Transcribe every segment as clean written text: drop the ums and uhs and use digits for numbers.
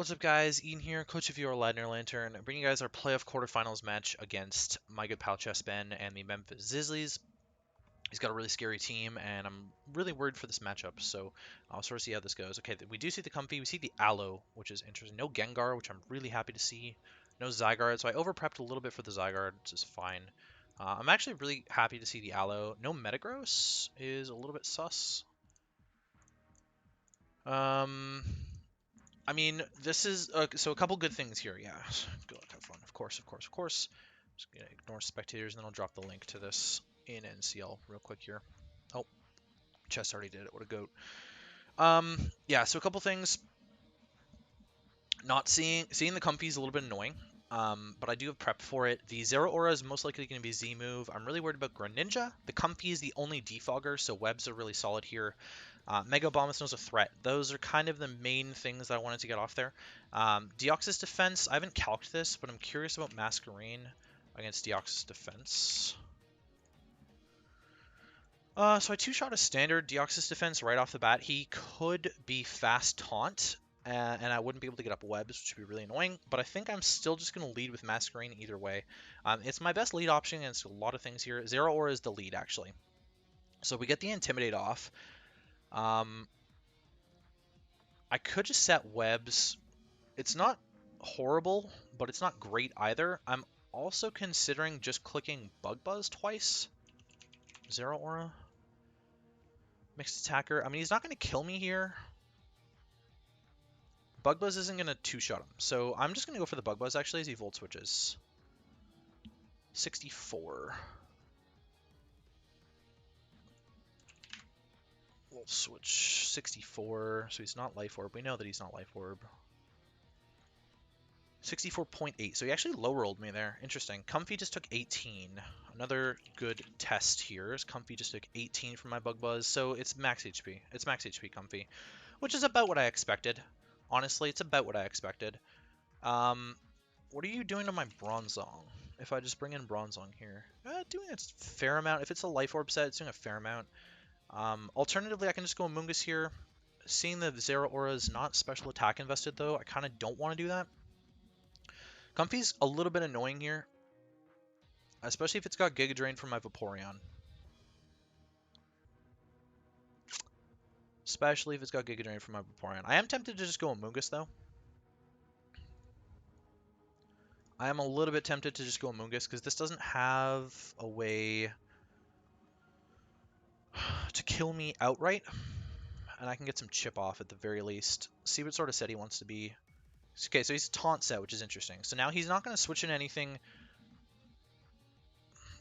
What's up, guys? Ian here, coach of your Ladner Lanturn, bringing you guys our playoff quarterfinals match against my good pal Chess Ben and the Memphis Zzizzlies. He's got a really scary team, and I'm really worried for this matchup, so I'll sort of see how this goes. Okay, we do see the Comfy, we see the Aloe, which is interesting. No Gengar, which I'm really happy to see. No Zygarde, so I overprepped a little bit for the Zygarde, which is fine. I'm actually really happy to see the Aloe. No Metagross is a little bit sus. I mean, this is so a couple good things here. Yeah, good luck, have fun. Of course, of course, of course. Just gonna ignore spectators, and then I'll drop the link to this in NCL real quick here. Oh, Chess already did it. What a goat. Yeah. So a couple things. Not seeing the Comfy is a little bit annoying. But I do have prep for it. The Zero Aura is most likely going to be Z move. I'm really worried about Greninja. The Comfy is the only defogger, so webs are really solid here. Mega Abomasnow's a threat. Those are kind of the main things that I wanted to get off there. Deoxys-Defense, I haven't calced this, but I'm curious about Masquerain against Deoxys-Defense. So I two-shot a standard Deoxys-Defense right off the bat. He could be fast taunt, and I wouldn't be able to get up webs, which would be really annoying. But I think I'm still just going to lead with Masquerain either way. It's my best lead option against a lot of things here. Zero Aura is the lead, actually. So we get the Intimidate off. I could just set webs. It's not horrible, but it's not great either. I'm also considering just clicking Bug Buzz twice. Zero Aura. Mixed attacker. I mean, he's not going to kill me here. Bug Buzz isn't going to two-shot him. So I'm just going to go for the Bug Buzz, actually, as he Volt Switches. 64. Volt Switch. 64. So he's not Life Orb. We know that he's not Life Orb. 64.8. So he actually low rolled me there. Interesting. Comfy just took 18. Another good test here is Comfy just took 18 from my Bug Buzz. So it's max HP. It's max HP Comfy, which is about what I expected. Honestly, it's about what I expected. What are you doing to my Bronzong? If I just bring in Bronzong here, doing a fair amount. If it's a Life Orb set, it's doing a fair amount. Alternatively, I can just go Amoonguss here. Seeing the Zero Aura is not special attack invested, though, I kind of don't want to do that. Comfy's a little bit annoying here, especially if it's got Giga Drain from my Vaporeon. Especially if it's got Giga Drain from my Vaporeon. I am tempted to just go Amoonguss, though. I am a little bit tempted to just go Amoonguss because this doesn't have a way to kill me outright. And I can get some chip off at the very least. See what sort of set he wants to be. Okay, so he's a taunt set, which is interesting. So now he's not going to switch in anything.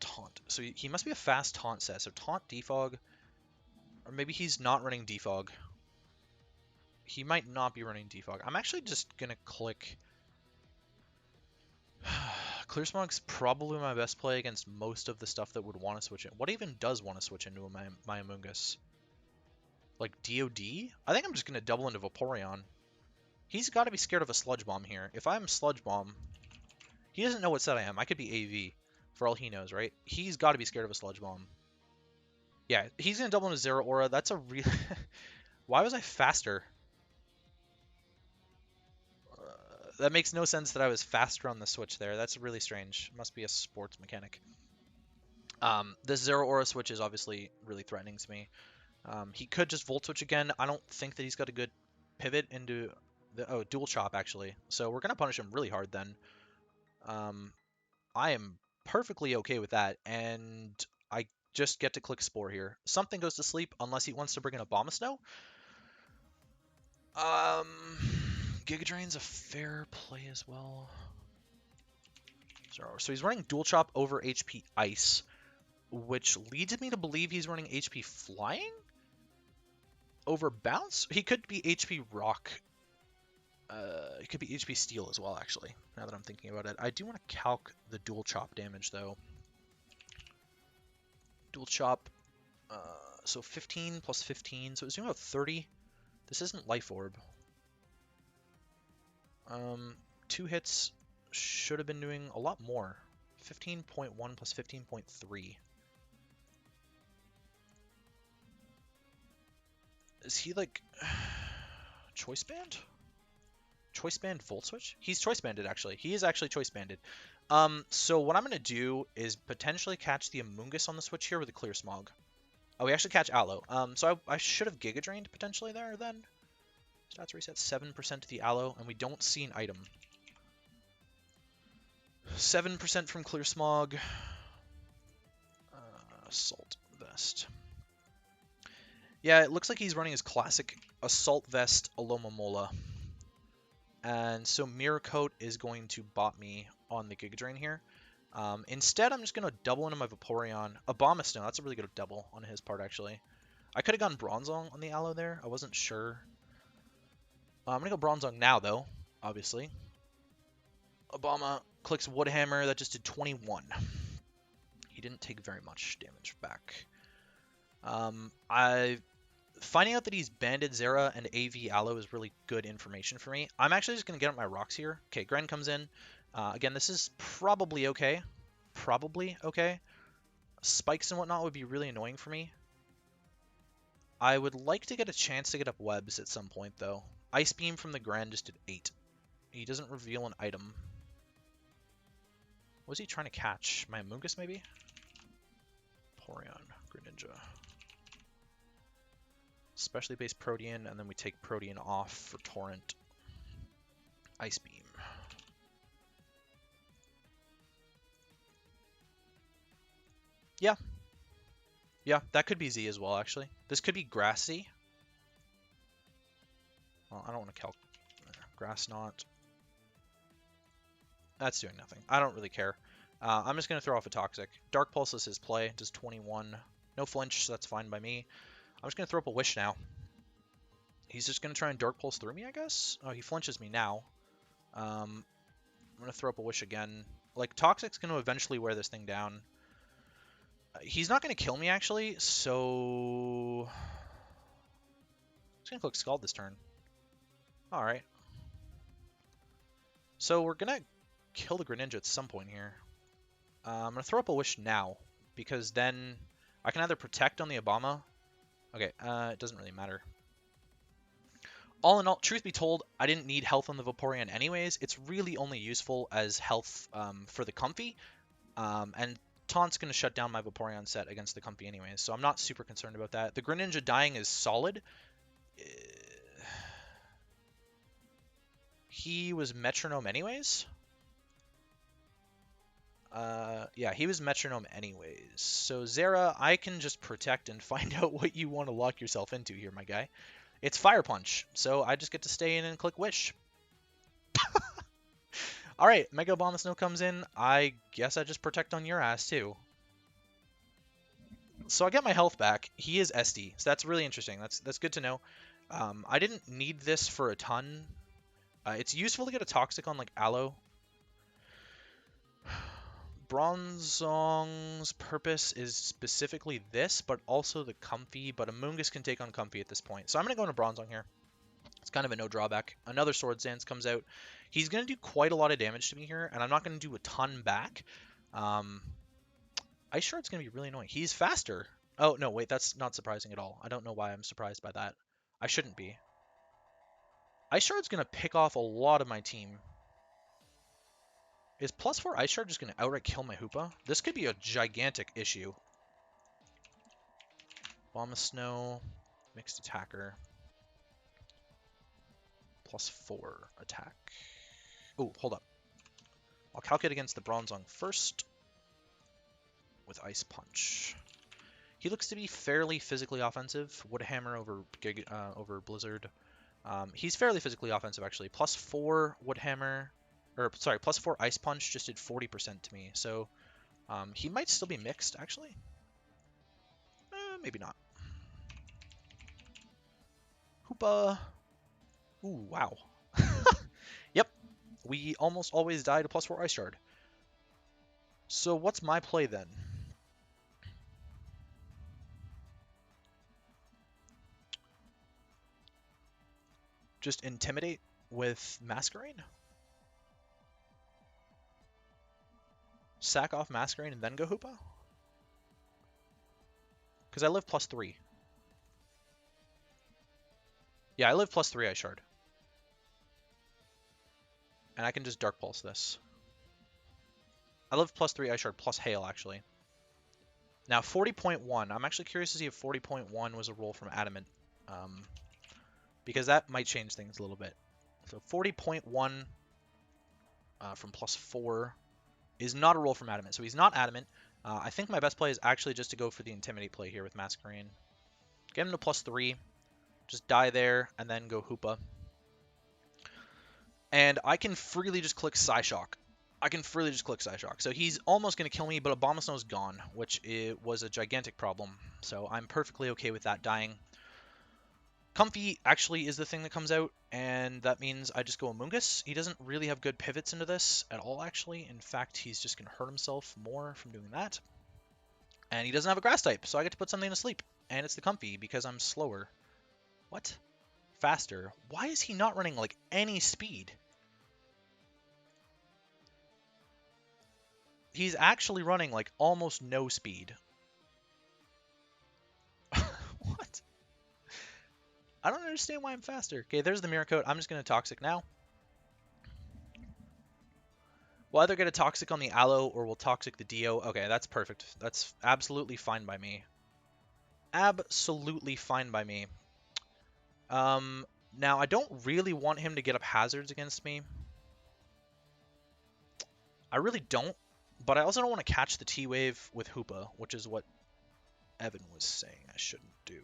Taunt. So he must be a fast taunt set. So taunt, defog. Or maybe he's not running defog. He might not be running defog. I'm actually just going to click. Clear Smog's probably my best play against most of the stuff that would want to switch in. What even does want to switch into my Amoonguss? Like DOD? I think I'm just going to double into Vaporeon. He's got to be scared of a Sludge Bomb here. If I'm Sludge Bomb, he doesn't know what set I am. I could be AV, for all he knows, right? He's got to be scared of a Sludge Bomb. Yeah, he's going to double into Zero Aura. That's a real... Why was I faster? That makes no sense that I was faster on the switch there. That's really strange. Must be a sports mechanic. This Zero Aura switch is obviously really threatening to me. He could just Volt Switch again. I don't think that he's got a good pivot into... Dual Chop, actually. So we're going to punish him really hard then. I am perfectly okay with that, and I just get to click Spore here. Something goes to sleep unless he wants to bring in a Abomasnow. Giga Drain's a fair play as well. So he's running Dual Chop over HP Ice, which leads me to believe he's running HP Flying over Bounce. He could be HP Rock. It could be HP Steel as well, actually, now that I'm thinking about it. I do want to calc the Dual Chop damage, though. Dual Chop, so 15 plus 15, so it's doing about 30. This isn't Life Orb. 2 hits should have been doing a lot more. 15.1 plus 15.3. Is he like... Choice Band? Choice band Volt Switch? He's choice banded, actually. He is actually choice banded. So what I'm going to do is potentially catch the Amoonguss on the switch here with a Clear Smog. Oh, we actually catch Aloe. So I should have Giga Drained potentially there then. Stats reset 7% to the Aloe, and we don't see an item. 7% from Clear Smog. Assault Vest. Yeah, it looks like he's running his classic Assault Vest Alomomola. And so Mirror Coat is going to bot me on the Giga Drain here. Instead, I'm just going to double into my Vaporeon. Abomasnow, that's a really good double on his part, actually. I could have gone Bronzong on the Aloe there. I wasn't sure. I'm going to go Bronzong now, though, obviously. Obama clicks Woodhammer. That just did 21. He didn't take very much damage back. Finding out that he's banded Zera and AV Aloe is really good information for me. I'm actually just going to get up my rocks here. Okay, Gren comes in. Again, this is probably okay. Probably okay. Spikes and whatnot would be really annoying for me. I would like to get a chance to get up webs at some point, though. Ice Beam from the Gren just did 8. He doesn't reveal an item. What was he trying to catch? My Amoonguss, maybe? Vaporeon, Greninja. Specially based Protean, and then we take Protean off for Torrent. Ice Beam. Yeah. Yeah, that could be Z as well, actually. This could be Grassy. Well, I don't want to calc... Grass Knot. That's doing nothing. I don't really care. I'm just going to throw off a Toxic. Dark Pulse is his play. Does 21. No flinch, so that's fine by me. I'm just going to throw up a Wish now. He's just going to try and Dark Pulse through me, I guess? Oh, he flinches me now. I'm going to throw up a Wish again. Like, Toxic's going to eventually wear this thing down. He's not going to kill me, actually, so... I'm just going to click Scald this turn. Alright. So we're going to kill the Greninja at some point here. I'm going to throw up a Wish now, because then I can either protect on the Obama. Okay, it doesn't really matter. All in all, truth be told, I didn't need health on the Vaporeon anyways. It's really only useful as health for the Comfy. And Taunt's going to shut down my Vaporeon set against the Comfy anyways, so I'm not super concerned about that. The Greninja dying is solid. He was Metronome anyways. Yeah, he was Metronome anyways. So Zera, I can just protect and find out what you want to lock yourself into here, my guy. It's Fire Punch, so I just get to stay in and click Wish. Alright, Mega Abomasnow comes in. I guess I just protect on your ass, too. So I get my health back. He is SD, so that's really interesting. That's good to know. I didn't need this for a ton. It's useful to get a Toxic on, like, Aloe. Bronzong's purpose is specifically this, but also the Comfy, but Amoonguss can take on Comfy at this point. So I'm going to go into Bronzong here. It's kind of a no drawback. Another Swords Dance comes out. He's going to do quite a lot of damage to me here, and I'm not going to do a ton back. Ice Shard's going to be really annoying. He's faster. Oh, no, wait, that's not surprising at all. I don't know why I'm surprised by that. I shouldn't be. Ice Shard's going to pick off a lot of my team. Is +4 Ice Shard just going to outright kill my Hoopa? This could be a gigantic issue. Abomasnow, mixed attacker. +4 attack. Oh, hold up. I'll calculate against the Bronzong first with Ice Punch. He looks to be fairly physically offensive. Woodhammer over Blizzard. He's fairly physically offensive, actually. +4 Woodhammer. Or, sorry, +4 Ice Punch just did 40% to me. So, he might still be mixed, actually. Maybe not. Hoopa. Ooh, wow. Yep. We almost always die to +4 Ice Shard. So, what's my play then? Just Intimidate with Masquerain? Sack off Masquerain and then go Hoopa? Because I live +3. Yeah, I live +3 Ice Shard. And I can just Dark Pulse this. I love +3 Ice Shard plus Hail, actually. Now, 40.1. I'm actually curious to see if 40.1 was a roll from Adamant. Because that might change things a little bit. So 40.1 from +4 is not a roll from Adamant. So he's not Adamant. I think my best play is actually just to go for the Intimidate play here with Masquerain. Get him to +3. Just die there, and then go Hoopa. And I can freely just click Psyshock. So he's almost going to kill me, but Abomasnow's gone, which was a gigantic problem. So I'm perfectly okay with that dying. Comfy actually is the thing that comes out, and that means I just go Amoonguss. He doesn't really have good pivots into this at all, actually. In fact, he's just going to hurt himself more from doing that. And he doesn't have a Grass type, so I get to put something to sleep. And it's the Comfy, because I'm slower. What? Faster? Why is he not running, like, any speed? He's actually running, like, almost no speed. What? I don't understand why I'm faster. Okay, there's the Mirror Coat. I'm just going to Toxic now. We'll either get a Toxic on the Aloe or we'll Toxic the Dio. Okay, that's perfect. That's absolutely fine by me. Absolutely fine by me. Now, I don't really want him to get up hazards against me. I really don't. But I also don't want to catch the T-Wave with Hoopa, which is what Evan was saying I shouldn't do.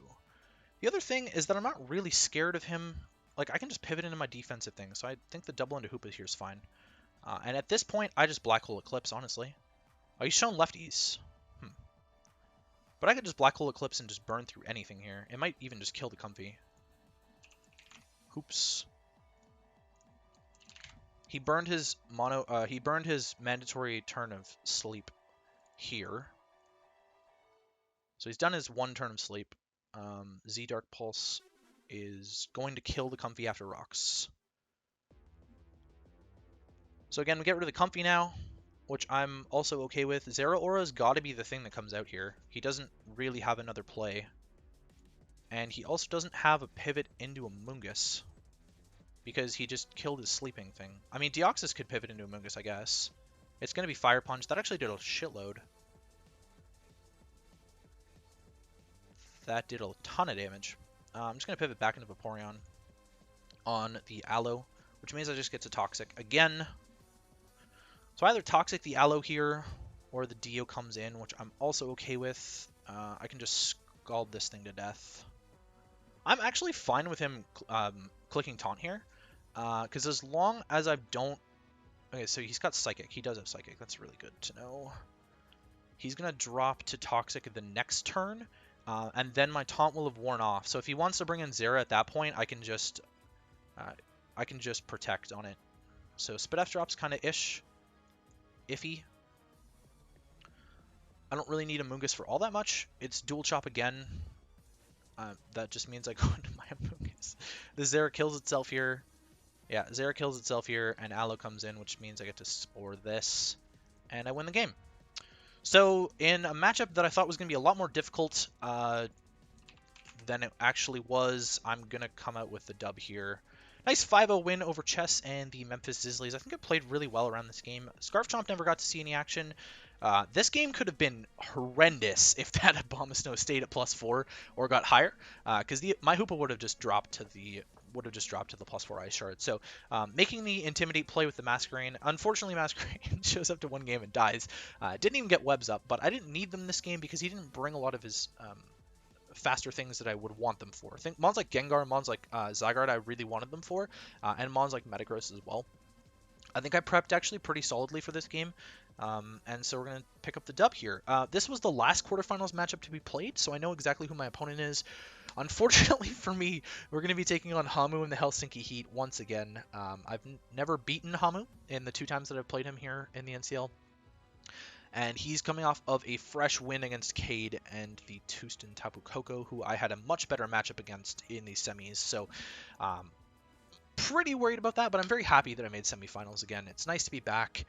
The other thing is that I'm not really scared of him. Like, I can just pivot into my defensive thing, so I think the double into Hoopa here is fine. And at this point, I just Black Hole Eclipse, honestly. Oh, he's shown lefties. But I could just Black Hole Eclipse and just burn through anything here. It might even just kill the Comfy. Oops. He burned his mandatory turn of sleep here. So he's done his one turn of sleep. Z Dark Pulse is going to kill the Comfy after rocks. So again, we get rid of the Comfy now, which I'm also okay with. Zera Aura's got to be the thing that comes out here. He doesn't really have another play. And he also doesn't have a pivot into Amoonguss, because he just killed his sleeping thing. I mean, Deoxys could pivot into Amoonguss, I guess. It's going to be Fire Punch. That actually did a shitload. That did a ton of damage. I'm just going to pivot back into Vaporeon on the Aloe, which means I just get to Toxic again. So either Toxic the Aloe here, or the Dio comes in, which I'm also okay with. I can just scald this thing to death. I'm actually fine with him clicking Taunt here, because as long as I don't... Okay, so he's got Psychic. He does have Psychic. That's really good to know. He's going to drop to Toxic the next turn, and then my Taunt will have worn off. So if he wants to bring in Zera at that point, I can just Protect on it. So Spit F drop's kind of iffy. I don't really need a Amoonguss for all that much. It's Dual Chop again. That just means I go into my Amoonguss. The Zera kills itself here. Yeah, Zera kills itself here, and Aloe comes in, which means I get to Spore this, and I win the game. So, in a matchup that I thought was going to be a lot more difficult than it actually was, I'm going to come out with the dub here. Nice 5-0 win over Chess and the Memphis Zzizzlies. I think I played really well around this game. Scarf Chomp never got to see any action. This game could have been horrendous if that Abomasnow stayed at +4 or got higher, because my Hoopa would have just dropped to the +4 Ice Shard. So making the Intimidate play with the Masquerain. Unfortunately, Masquerain shows up to one game and dies. Didn't even get webs up, but I didn't need them this game because he didn't bring a lot of his faster things that I would want them for. I think mons like Gengar, mons like Zygarde I really wanted them for, and mons like Metagross as well. I think I prepped actually pretty solidly for this game, and so we're going to pick up the dub here. This was the last quarterfinals matchup to be played, so I know exactly who my opponent is. Unfortunately for me, we're going to be taking on Hamu in the Helsinki Heat once again. I've never beaten Hamu in the 2 times that I've played him here in the NCL. And he's coming off of a fresh win against Cade and the Tustin Tapu Koko, who I had a much better matchup against in the semis. So, pretty worried about that, but I'm very happy that I made semifinals again. It's nice to be back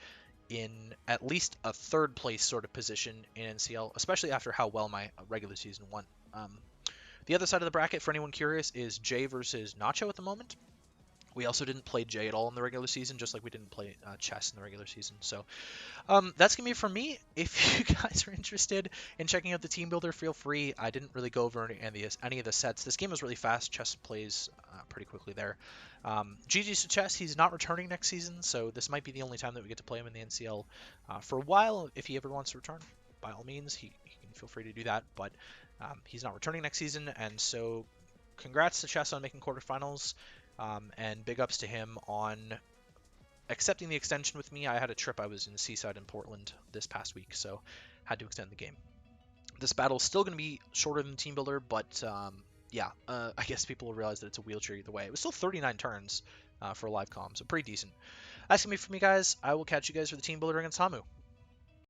in at least a 3rd place sort of position in NCL, especially after how well my regular season went. The other side of the bracket, for anyone curious, is Jay versus Nacho at the moment. We also didn't play Jay at all in the regular season, just like we didn't play Chess in the regular season. So that's gonna be it from me. If you guys are interested in checking out the team builder, feel free. I didn't really go over any of the sets. This game is really fast. Chess plays pretty quickly there. GG's to Chess. He's not returning next season, so this might be the only time that we get to play him in the NCL for a while. If he ever wants to return, by all means, he can feel free to do that. But he's not returning next season, and so congrats to Chess on making quarterfinals, and big ups to him on accepting the extension with me. I had a trip. I was in Seaside in Portland this past week, so had to extend the game. This battle is still going to be shorter than Team Builder, but yeah, I guess people will realize that it's a wheelchair either way. It was still 39 turns for a live comm, so pretty decent. That's going to be for me, guys. I will catch you guys for the Team Builder against Hamu.